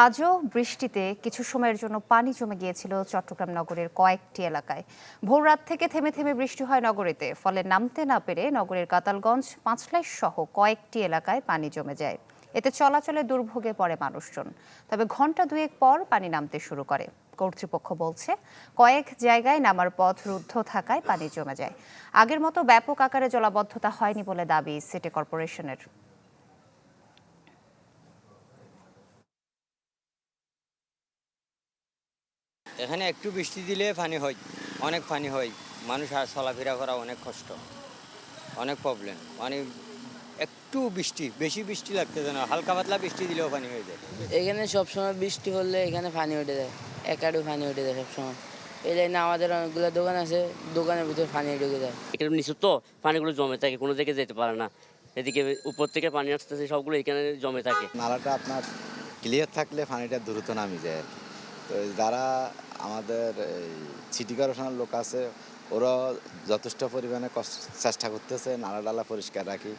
আজও বৃষ্টিতে কিছু সময়ের জন্য পানি জমে গিয়েছিল চট্টগ্রাম নগরের কয়েকটি এলাকায়। ভোররাত থেকে থেমে থেমে বৃষ্টি হয় নগরীতে, ফলে নামতে না পেরে নগরের কাতালগঞ্জ, পাঁচলাইশ সহ কয়েকটি এলাকায় পানি জমে যায়। এতে চলাচলে দুর্ভোগে পড়ে মানুষজন। তবে ঘন্টা দুয়েক পর পানি নামতে শুরু করে। কর্তৃপক্ষ বলছে, কয়েক জায়গায় নামার পথ রুদ্ধ থাকায় পানি জমে যায়। আগের মতো ব্যাপক আকারে জলাবদ্ধতা হয়নি বলে দাবি সিটি কর্পোরেশনের। এখানে একটু বৃষ্টি দিলে পানি হয়, অনেক পানি হয়। মানুষ আর চলাফেরা করা অনেক কষ্ট, অনেক প্রবলেম। মানে একটু বৃষ্টি, বেশি বৃষ্টি লাগতেছে না, হালকা পাতলা বৃষ্টি দিলেও পানি হয়ে যায়। এখানে সবসময় বৃষ্টি হলে এখানে পানি উঠে যায়, একাডু পানি উঠে যায় সবসময়। এই লাইনে আমাদের অনেকগুলো দোকান আছে, দোকানের ভিতরে পানি ঢুকে যায়। এখানে নিচু তো পানিগুলো জমে থাকে, কোনো দিকে যেতে পারে না। এদিকে উপর থেকে পানি আসতেছে, সবগুলো এখানে জমে থাকে। নালাটা আপনার ক্লিয়ার থাকলে পানিটা দ্রুত নামি যায় আর কি। তো যারা আমাদের সিটি কর্পোরেশনের লোক আছে, ওরা যথেষ্ট পরিমাণে চেষ্টা করতেছে নালা ডালা পরিষ্কার রাখি।